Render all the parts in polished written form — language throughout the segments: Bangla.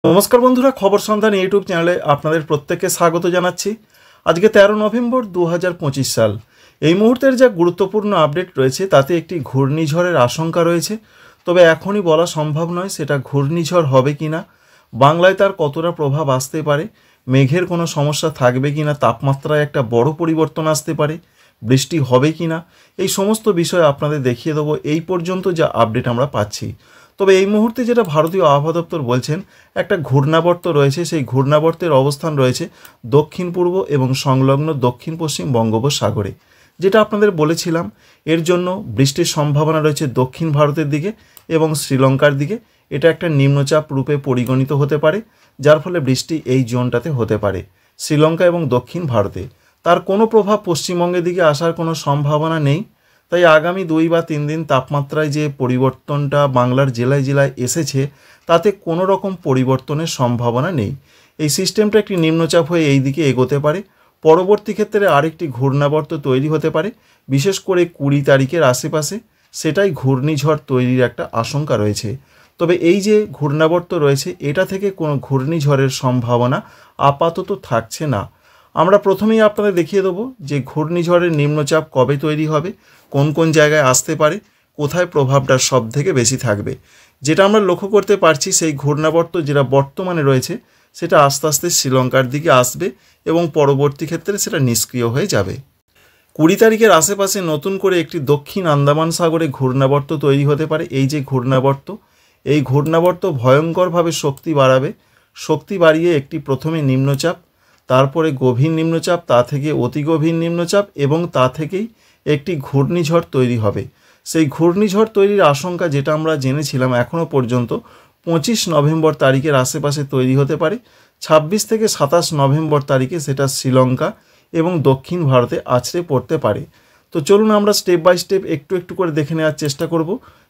নমস্কার বন্ধুরা, খবর সন্ধান ইউটিউব চ্যানেলে আপনাদের প্রত্যেককে স্বাগত জানাচ্ছি। আজকে 13 নভেম্বর 2025 সাল। এই মুহূর্তের যা গুরুত্বপূর্ণ আপডেট রয়েছে তাতে একটি ঘূর্ণিঝড়ের আশঙ্কা রয়েছে। তবে এখনই বলা সম্ভব নয় সেটা ঘূর্ণিঝড় হবে কিনা, বাংলায় তার কতটা প্রভাব আসতে পারে, মেঘের কোনো সমস্যা থাকবে কিনা, তাপমাত্রায় একটা বড় পরিবর্তন আসতে পারে, বৃষ্টি হবে কিনা, এই সমস্ত বিষয় আপনাদের দেখিয়ে দেবো এই পর্যন্ত যা আপডেট আমরা পাচ্ছি। তবে এই মুহূর্তে যেটা ভারতীয় আবহাওয়া দপ্তর বলছেন, একটা ঘূর্ণাবর্ত রয়েছে, সেই ঘূর্ণাবর্তের অবস্থান রয়েছে দক্ষিণ পূর্ব এবং সংলগ্ন দক্ষিণ পশ্চিম বঙ্গোপসাগরে। যেটা আপনাদের বলেছিলাম, এর জন্য বৃষ্টির সম্ভাবনা রয়েছে দক্ষিণ ভারতের দিকে এবং শ্রীলঙ্কার দিকে। এটা একটা নিম্নচাপ রূপে পরিগণিত হতে পারে, যার ফলে বৃষ্টি এই জোনটাতে হতে পারে শ্রীলঙ্কা এবং দক্ষিণ ভারতে। তার কোনো প্রভাব পশ্চিমবঙ্গের দিকে আসার কোনো সম্ভাবনা নেই। তাই আগামী 2 বা 3 দিন তাপমাত্রায় যে পরিবর্তনটা বাংলার জেলায় জেলায় এসেছে তাতে কোনো রকম পরিবর্তনের সম্ভাবনা নেই। এই সিস্টেমটা একটি নিম্নচাপ হয়ে এই দিকে এগোতে পারে। পরবর্তী ক্ষেত্রে আরেকটি ঘূর্ণাবর্ত তৈরি হতে পারে, বিশেষ করে 20 তারিখের আশেপাশে। সেটাই ঘূর্ণিঝড় তৈরির একটা আশঙ্কা রয়েছে। তবে এই যে ঘূর্ণাবর্ত রয়েছে, এটা থেকে কোনো ঘূর্ণিঝড়ের সম্ভাবনা আপাতত থাকছে না। আমরা প্রথমেই আপনাদের দেখিয়ে দেবো যে ঘূর্ণিঝড়ের নিম্নচাপ কবে তৈরি হবে, কোন কোন জায়গায় আসতে পারে, কোথায় প্রভাবটা সব থেকে বেশি থাকবে। যেটা আমরা লক্ষ্য করতে পারছি, সেই ঘূর্ণাবর্ত যেটা বর্তমানে রয়েছে সেটা আস্তে আস্তে শ্রীলঙ্কার দিকে আসবে এবং পরবর্তী ক্ষেত্রে সেটা নিষ্ক্রিয় হয়ে যাবে। 20 তারিখের আশেপাশে নতুন করে একটি দক্ষিণ আন্দামান সাগরে ঘূর্ণাবর্ত তৈরি হতে পারে। এই যে ঘূর্ণাবর্ত, এই ঘূর্ণাবর্ত ভয়ঙ্করভাবে শক্তি বাড়াবে। শক্তি বাড়িয়ে একটি প্রথমে নিম্নচাপ, তারপরে গভীর নিম্নচাপ, তা থেকে অতি গভীর নিম্নচাপ এবং তা থেকেই একটি ঘূর্ণিঝড় তৈরি হবে। সেই ঘূর্ণিঝড় তৈরির আশঙ্কা যেটা আমরা জেনেছিলাম এখনও পর্যন্ত 25 নভেম্বর তারিখের আশেপাশে তৈরি হতে পারে। 26 থেকে 27 নভেম্বর তারিখে সেটা শ্রীলঙ্কা এবং দক্ষিণ ভারতে আছড়ে পড়তে পারে। তো চলুন আমরা স্টেপ বাই স্টেপ একটু একটু করে দেখে নেওয়ার চেষ্টা করব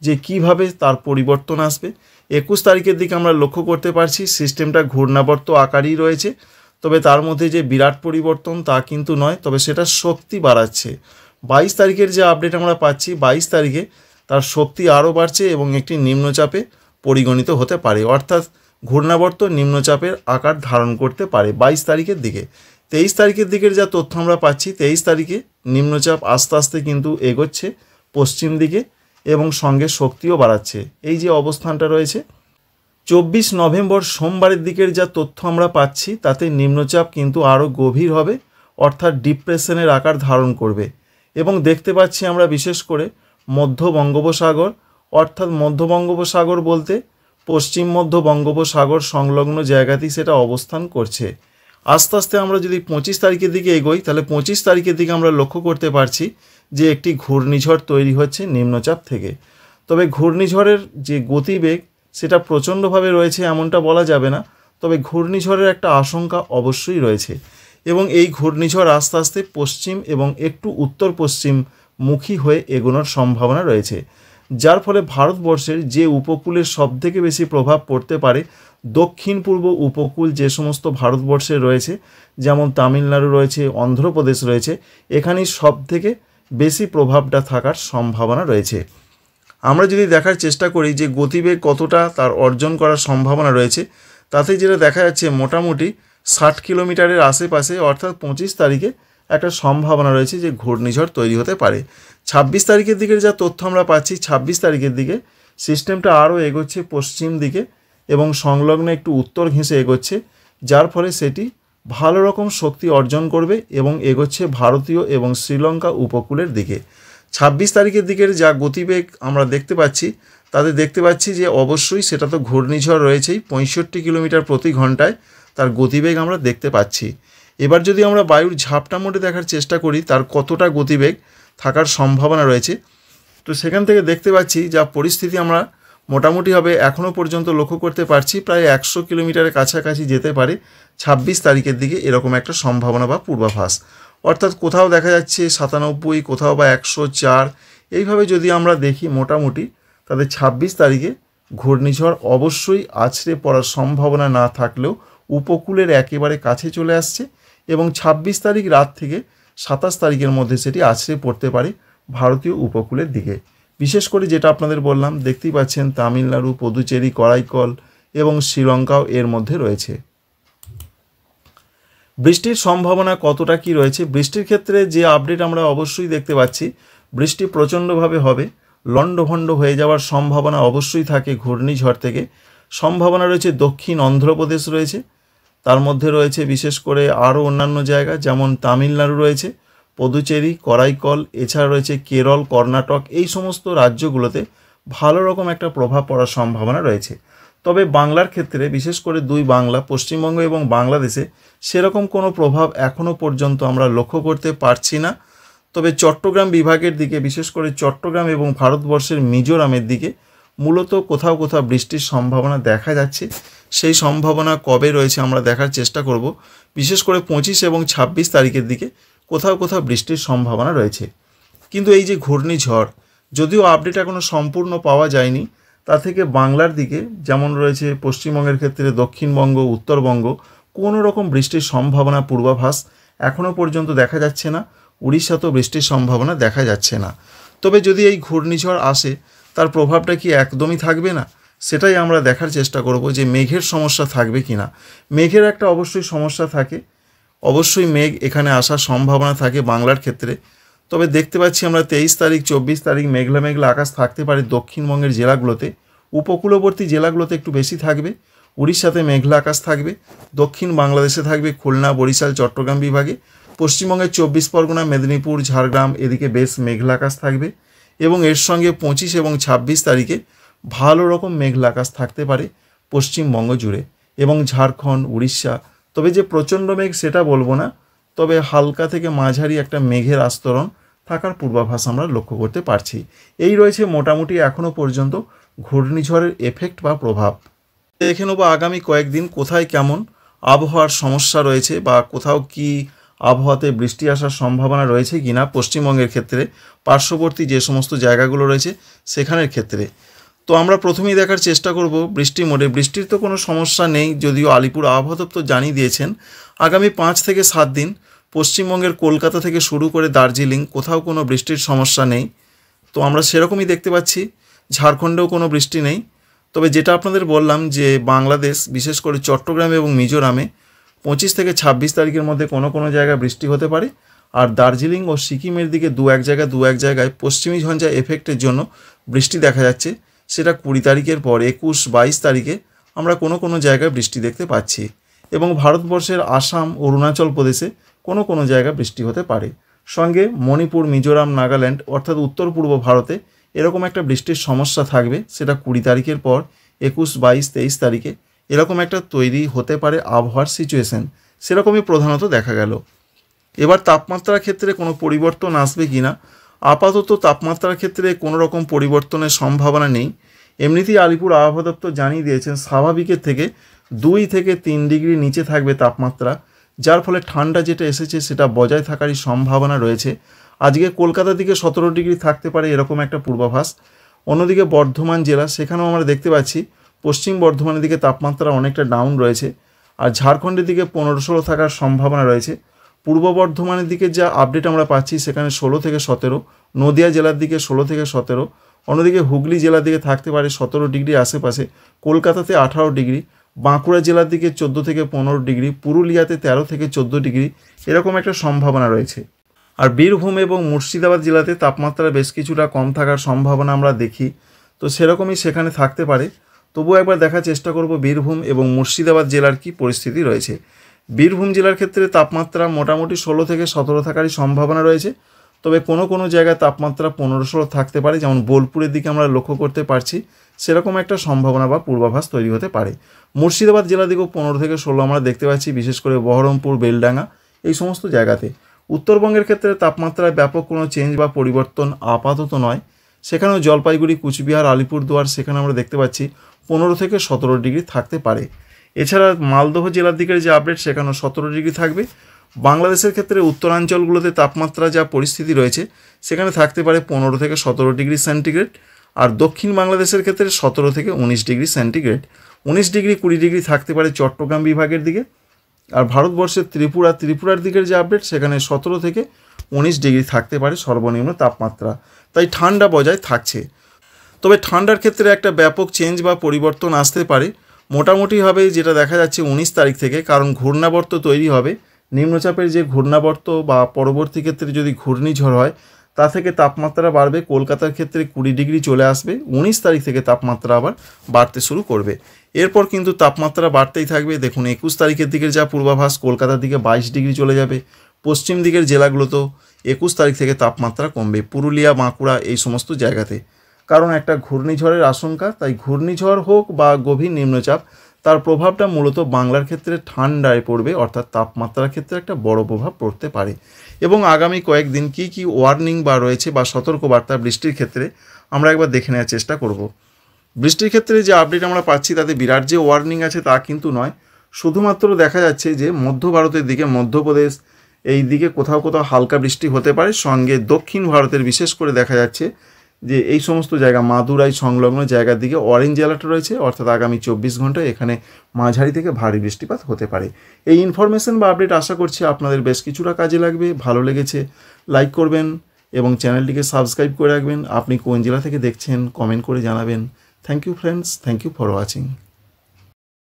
যে কিভাবে তার পরিবর্তন আসবে। 21 তারিখের দিকে আমরা লক্ষ্য করতে পারছি সিস্টেমটা ঘূর্ণাবর্ত আকারই রয়েছে, তবে তার মধ্যে যে বিরাট পরিবর্তন তা কিন্তু নয়, তবে সেটা শক্তি বাড়াচ্ছে। 22 তারিখের যে আপডেট আমরা পাচ্ছি, 22 তারিখে তার শক্তি আরও বাড়ছে এবং একটি নিম্নচাপে পরিগণিত হতে পারে, অর্থাৎ ঘূর্ণাবর্ত নিম্নচাপের আকার ধারণ করতে পারে 22 তারিখের দিকে। 23 তারিখের দিকের যা তথ্য আমরা পাচ্ছি, 23 তারিখে নিম্নচাপ আস্তে আস্তে কিন্তু এগোচ্ছে পশ্চিম দিকে এবং সঙ্গে শক্তিও বাড়াচ্ছে। এই যে অবস্থানটা রয়েছে, 24 নভেম্বর সোমবারের দিকের যা তথ্য আমরা পাচ্ছি তাতে নিম্নচাপ কিন্তু আরও গভীর হবে, অর্থাৎ ডিপ্রেশনের আকার ধারণ করবে। এবং দেখতে পাচ্ছি আমরা বিশেষ করে মধ্য বঙ্গোপসাগর, অর্থাৎ মধ্য বঙ্গোপসাগর বলতে পশ্চিম মধ্য বঙ্গোপসাগর সংলগ্ন জায়গাতেই সেটা অবস্থান করছে। আস্তে আস্তে আমরা যদি 25 তারিখের দিকে এগোই, তাহলে 25 তারিখের দিকে আমরা লক্ষ্য করতে পারছি যে একটি ঘূর্ণিঝড় তৈরি হচ্ছে নিম্নচাপ থেকে। তবে ঘূর্ণিঝড়ের যে গতিবেগ সেটা প্রচণ্ডভাবে রয়েছে এমনটা বলা যাবে না, তবে ঘূর্ণিঝড়ের একটা আশঙ্কা অবশ্যই রয়েছে। এবং এই ঘূর্ণিঝড় আস্তে আস্তে পশ্চিম এবং একটু উত্তর পশ্চিম মুখী হয়ে এগোনোর সম্ভাবনা রয়েছে, যার ফলে ভারতবর্ষের যে উপকূলের সবথেকে বেশি প্রভাব পড়তে পারে, দক্ষিণ পূর্ব উপকূল যে সমস্ত ভারতবর্ষে রয়েছে, যেমন তামিলনাড়ু রয়েছে, অন্ধ্রপ্রদেশ রয়েছে, এখানেই সবথেকে বেশি প্রভাবটা থাকার সম্ভাবনা রয়েছে। আমরা যদি দেখার চেষ্টা করি যে গতিবেগ কতটা তার অর্জন করার সম্ভাবনা রয়েছে, তাতে যেটা দেখা যাচ্ছে মোটামুটি 60 কিলোমিটারের আশেপাশে, অর্থাৎ 25 তারিখে একটা সম্ভাবনা রয়েছে যে ঘূর্ণিঝড় তৈরি হতে পারে। 26 তারিখের দিকের যা তথ্য আমরা পাচ্ছি, 26 তারিখের দিকে সিস্টেমটা আরও এগোচ্ছে পশ্চিম দিকে এবং সংলগ্ন একটু উত্তর ঘেঁষে এগোচ্ছে, যার ফলে সেটি ভালো রকম শক্তি অর্জন করবে এবং এগোচ্ছে ভারতীয় এবং শ্রীলঙ্কা উপকূলের দিকে। 26 তারিখের দিকের যা গতিবেগ আমরা দেখতে পাচ্ছি, তাতে দেখতে পাচ্ছি যে অবশ্যই সেটা তো ঘূর্ণিঝড় রয়েছেই, 65 কিলোমিটার প্রতি ঘন্টায় তার গতিবেগ আমরা দেখতে পাচ্ছি। এবার যদি আমরা বায়ুর ঝাপটা মোটে দেখার চেষ্টা করি তার কতটা গতিবেগ থাকার সম্ভাবনা রয়েছে, তো সেখান থেকে দেখতে পাচ্ছি যা পরিস্থিতি আমরা মোটামুটিভাবে এখনও পর্যন্ত লক্ষ্য করতে পারছি, প্রায় 100 কিলোমিটারের কাছাকাছি যেতে পারে 26 তারিখের দিকে, এরকম একটা সম্ভাবনা বা পূর্বাভাস। অর্থাৎ কোথাও দেখা যাচ্ছে 97, কোথাও বা 104, এইভাবে যদি আমরা দেখি মোটামুটি, তাদের 26 তারিখে ঘূর্ণিঝড় অবশ্যই আছড়ে পড়ার সম্ভাবনা না থাকলেও উপকূলের একেবারে কাছে চলে আসছে এবং 26 তারিখ রাত থেকে 27 তারিখের মধ্যে সেটি আছড়ে পড়তে পারে ভারতীয় উপকূলের দিকে। বিশেষ করে যেটা আপনাদের বললাম, দেখতেই পাচ্ছেন তামিলনাড়ু, পুদুচেরি, করাইকল এবং শ্রীলঙ্কাও এর মধ্যে রয়েছে। বৃষ্টির সম্ভাবনা কতটা কি রয়েছে? বৃষ্টির ক্ষেত্রে যে আপডেট আমরা অবশ্যই দেখতে পাচ্ছি, বৃষ্টি প্রচণ্ডভাবে হবে, লণ্ডভণ্ড হয়ে যাওয়ার সম্ভাবনা অবশ্যই থাকে ঘূর্ণিঝড় থেকে। সম্ভাবনা রয়েছে দক্ষিণ অন্ধ্রপ্রদেশ রয়েছে, তার মধ্যে রয়েছে বিশেষ করে আরও অন্যান্য জায়গা যেমন তামিলনাড়ু রয়েছে, পুদুচেরি, করাইকল, এছাড়া রয়েছে কেরল, কর্ণাটক। এই সমস্ত রাজ্যগুলোতে ভালো রকম একটা প্রভাব পড়ার সম্ভাবনা রয়েছে। তবে বাংলার ক্ষেত্রে বিশেষ করে দুই বাংলা, পশ্চিমবঙ্গ এবং বাংলাদেশে সেরকম কোনো প্রভাব এখনও পর্যন্ত আমরা লক্ষ্য করতে পারছি না। তবে চট্টগ্রাম বিভাগের দিকে, বিশেষ করে চট্টগ্রাম এবং ভারতবর্ষের মিজোরামের দিকে মূলত কোথাও কোথাও বৃষ্টির সম্ভাবনা দেখা যাচ্ছে। সেই সম্ভাবনা কবে রয়েছে আমরা দেখার চেষ্টা করব। বিশেষ করে 25 এবং 26 তারিখের দিকে কোথাও কোথাও বৃষ্টির সম্ভাবনা রয়েছে। কিন্তু এই যে ঘূর্ণিঝড়, যদিও আপডেট এখনও সম্পূর্ণ পাওয়া যায়নি, তা থেকে বাংলার দিকে যেমন রয়েছে পশ্চিমবঙ্গের ক্ষেত্রে দক্ষিণবঙ্গ, উত্তরবঙ্গ, কোনো রকম বৃষ্টির সম্ভাবনা পূর্বাভাস এখনও পর্যন্ত দেখা যাচ্ছে না। উড়িষ্যাতেও বৃষ্টির সম্ভাবনা দেখা যাচ্ছে না। তবে যদি এই ঘূর্ণিঝড় আসে, তার প্রভাবটা কি একদমই থাকবে না? সেটাই আমরা দেখার চেষ্টা করব যে মেঘের সমস্যা থাকবে কি না। মেঘের একটা অবশ্যই সমস্যা থাকে, অবশ্যই মেঘ এখানে আসার সম্ভাবনা থাকে বাংলার ক্ষেত্রে। তবে দেখতে পাচ্ছি আমরা 23 তারিখ, 24 তারিখ মেঘলা মেঘলা আকাশ থাকতে পারে দক্ষিণবঙ্গের জেলাগুলোতে। উপকূলবর্তী জেলাগুলোতে একটু বেশি থাকবে। উড়িষ্যাতে মেঘলা আকাশ থাকবে, দক্ষিণ বাংলাদেশে থাকবে খুলনা, বরিশাল, চট্টগ্রাম বিভাগে। পশ্চিমবঙ্গের 24 পরগনা, মেদিনীপুর, ঝাড়গ্রাম এদিকে বেশ মেঘলা আকাশ থাকবে এবং এর সঙ্গে 25 এবং 26 তারিখে ভালো রকম মেঘলা আকাশ থাকতে পারে পশ্চিমবঙ্গ জুড়ে এবং ঝাড়খণ্ড, উড়িষ্যা। তবে যে প্রচণ্ড মেঘ সেটা বলবো না, তবে হালকা থেকে মাঝারি একটা মেঘের আস্তরণ থাকার পূর্বাভাস আমরা লক্ষ্য করতে পারছি। এই রয়েছে মোটামুটি এখনও পর্যন্ত ঘূর্ণিঝড়ের এফেক্ট বা প্রভাব। দেখে নেব আগামী কয়েকদিন কোথায় কেমন আবহাওয়ার সমস্যা রয়েছে বা কোথাও কি আবহাওয়াতে বৃষ্টি আসার সম্ভাবনা রয়েছে কিনা পশ্চিমবঙ্গের ক্ষেত্রে, পার্শ্ববর্তী যে সমস্ত জায়গাগুলো রয়েছে সেখানের ক্ষেত্রে। তো আমরা প্রথমেই দেখার চেষ্টা করব বৃষ্টি মোডে। বৃষ্টির তো কোনো সমস্যা নেই, যদিও আলিপুর আবহাওয়া দপ্তর জানিয়ে দিয়েছেন আগামী 5 থেকে 7 দিন পশ্চিমবঙ্গের কলকাতা থেকে শুরু করে দার্জিলিং কোথাও কোনো বৃষ্টির সমস্যা নেই। তো আমরা সেরকমই দেখতে পাচ্ছি। ঝাড়খণ্ডেও কোনো বৃষ্টি নেই। তবে যেটা আপনাদের বললাম যে বাংলাদেশ, বিশেষ করে চট্টগ্রাম এবং মিজোরামে 25 থেকে 26 তারিখের মধ্যে কোনো কোনো জায়গায় বৃষ্টি হতে পারে। আর দার্জিলিং ও সিকিমের দিকে দু এক জায়গায় পশ্চিমী ঝঞ্ঝা এফেক্টের জন্য বৃষ্টি দেখা যাচ্ছে। সেটা 20 তারিখের পর 21-22 তারিখে আমরা কোনো কোনো জায়গায় বৃষ্টি দেখতে পাচ্ছি। এবং ভারতবর্ষের আসাম, অরুণাচল প্রদেশে কোনো কোনো জায়গায় বৃষ্টি হতে পারে। সঙ্গে মণিপুর, মিজোরাম, নাগাল্যান্ড অর্থাৎ উত্তর পূর্ব ভারতে এরকম একটা বৃষ্টির সমস্যা থাকবে। সেটা 20 তারিখের পর 21-22-23 তারিখে এরকম একটা তৈরি হতে পারে আবহাওয়ার সিচুয়েশন। সেরকমই প্রধানত দেখা গেল। এবার তাপমাত্রার ক্ষেত্রে কোনো পরিবর্তন আসবে কি না? আপাতত তাপমাত্রার ক্ষেত্রে কোনো রকম পরিবর্তনের সম্ভাবনা নেই। এমনিতেই আলিপুর আবহাওয়া দপ্তর জানিয়ে দিয়েছেন স্বাভাবিকের থেকে 2 থেকে 3 ডিগ্রি নিচে থাকবে তাপমাত্রা, যার ফলে ঠান্ডা যেটা এসেছে সেটা বজায় থাকারই সম্ভাবনা রয়েছে। আজকে কলকাতার দিকে 17 ডিগ্রি থাকতে পারে এরকম একটা পূর্বাভাস। অন্যদিকে বর্ধমান জেলা, সেখানেও আমরা দেখতে পাচ্ছি পশ্চিম বর্ধমানের দিকে তাপমাত্রা অনেকটা ডাউন রয়েছে। আর ঝাড়খণ্ডের দিকে 15-16 থাকার সম্ভাবনা রয়েছে। পূর্ব বর্ধমানের দিকে যা আপডেট আমরা পাচ্ছি সেখানে 16 থেকে 17, নদিয়া জেলার দিকে 16 থেকে 17, অন্যদিকে হুগলি জেলার দিকে থাকতে পারে 17 ডিগ্রি আশেপাশে, কলকাতাতে 18 ডিগ্রি, বাঁকুড়া জেলার দিকে 14 থেকে 15 ডিগ্রি, পুরুলিয়াতে 13 থেকে 14 ডিগ্রি এরকম একটা সম্ভাবনা রয়েছে। আর বীরভূম এবং মুর্শিদাবাদ জেলাতে তাপমাত্রা বেশ কিছুটা কম থাকার সম্ভাবনা আমরা দেখি। তো সেরকমই সেখানে থাকতে পারে। তবুও একবার দেখার চেষ্টা করব বীরভূম এবং মুর্শিদাবাদ জেলার কি পরিস্থিতি রয়েছে। বীরভূম জেলার ক্ষেত্রে তাপমাত্রা মোটামুটি 16 থেকে 17 থাকারই সম্ভাবনা রয়েছে। তবে কোনো কোনো জায়গায় তাপমাত্রা 15-16 থাকতে পারে, যেমন বোলপুরের দিকে আমরা লক্ষ্য করতে পারছি। সেরকম একটা সম্ভাবনা বা পূর্বাভাস তৈরি হতে পারে। মুর্শিদাবাদ জেলার দিকেও 15 থেকে 16 আমরা দেখতে পাচ্ছি, বিশেষ করে বহরমপুর, বেলডাঙ্গা এই সমস্ত জায়গাতে। উত্তরবঙ্গের ক্ষেত্রে তাপমাত্রায় ব্যাপক কোনো চেঞ্জ বা পরিবর্তন আপাতত নয়। সেখানেও জলপাইগুড়ি, কুচবিহার, আলিপুরদুয়ার সেখানে আমরা দেখতে পাচ্ছি 15 থেকে 17 ডিগ্রি থাকতে পারে। এছাড়া মালদহ জেলার দিকের যে আপডেট সেখানেও 17 ডিগ্রি থাকবে। বাংলাদেশের ক্ষেত্রে উত্তরাঞ্চলগুলোতে তাপমাত্রা যা পরিস্থিতি রয়েছে সেখানে থাকতে পারে 15 থেকে 17 ডিগ্রি সেন্টিগ্রেড। আর দক্ষিণ বাংলাদেশের ক্ষেত্রে 17 থেকে 19 ডিগ্রি সেন্টিগ্রেড। 19 ডিগ্রি 20 ডিগ্রি থাকতে পারে চট্টগ্রাম বিভাগের দিকে। আর ভারতবর্ষের ত্রিপুরার দিকের যে আপডেট সেখানে 17 থেকে 19 ডিগ্রি থাকতে পারে সর্বনিম্ন তাপমাত্রা। তাই ঠান্ডা বজায় থাকছে। তবে ঠান্ডার ক্ষেত্রে একটা ব্যাপক চেঞ্জ বা পরিবর্তন আসতে পারে মোটামুটিভাবে যেটা দেখা যাচ্ছে 19 তারিখ থেকে, কারণ ঘূর্ণাবর্ত তৈরি হবে, নিম্নচাপের যে ঘূর্ণাবর্ত বা পরবর্তী ক্ষেত্রে যদি ঘূর্ণিঝড় হয় তা থেকে তাপমাত্রা বাড়বে। কলকাতার ক্ষেত্রে 20 ডিগ্রি চলে আসবে। 19 তারিখ থেকে তাপমাত্রা আবার বাড়তে শুরু করবে। এরপর কিন্তু তাপমাত্রা বাড়তেই থাকবে। দেখুন 21 তারিখের দিকের যা পূর্বাভাস, কলকাতার দিকে 22 ডিগ্রি চলে যাবে। পশ্চিম দিকের জেলাগুলোতেও 21 তারিখ থেকে তাপমাত্রা কমবে, পুরুলিয়া, বাঁকুড়া এই সমস্ত জায়গাতে। কারণ একটা ঘূর্ণিঝড়ের আশঙ্কা, তাই ঘূর্ণিঝড় হোক বা গভীর নিম্নচাপ, তার প্রভাবটা মূলত বাংলার ক্ষেত্রে ঠান্ডায় পড়বে, অর্থাৎ তাপমাত্রার ক্ষেত্রে একটা বড় প্রভাব পড়তে পারে। এবং আগামী কয়েকদিন কি কি ওয়ার্নিং বা রয়েছে বা সতর্কবার্তা বৃষ্টির ক্ষেত্রে আমরা একবার দেখে নেওয়ার চেষ্টা করব। বৃষ্টির ক্ষেত্রে যে আপডেট আমরা পাচ্ছি তাতে বিরাট যে ওয়ার্নিং আছে তা কিন্তু নয়। শুধুমাত্র দেখা যাচ্ছে যে মধ্য ভারতের দিকে, মধ্যপ্রদেশ এই দিকে কোথাও কোথাও হালকা বৃষ্টি হতে পারে। সঙ্গে দক্ষিণ ভারতের বিশেষ করে দেখা যাচ্ছে যে এই সমস্ত জায়গা, মাদুরাই সংলগ্ন জায়গার দিকে অরেঞ্জ অ্যালার্ট রয়েছে, অর্থাৎ আগামী 24 ঘন্টায় এখানে মাঝারি থেকে ভারী বৃষ্টিপাত হতে পারে। এই ইনফরমেশন বা আপডেট আশা করছি আপনাদের বেশ কিছুটা কাজে লাগবে। ভালো লেগেছে লাইক করবেন এবং চ্যানেলটিকে সাবস্ক্রাইব করে রাখবেন। আপনি কোন জেলা থেকে দেখছেন কমেন্ট করে জানাবেন। Thank you friends, thank you for watching.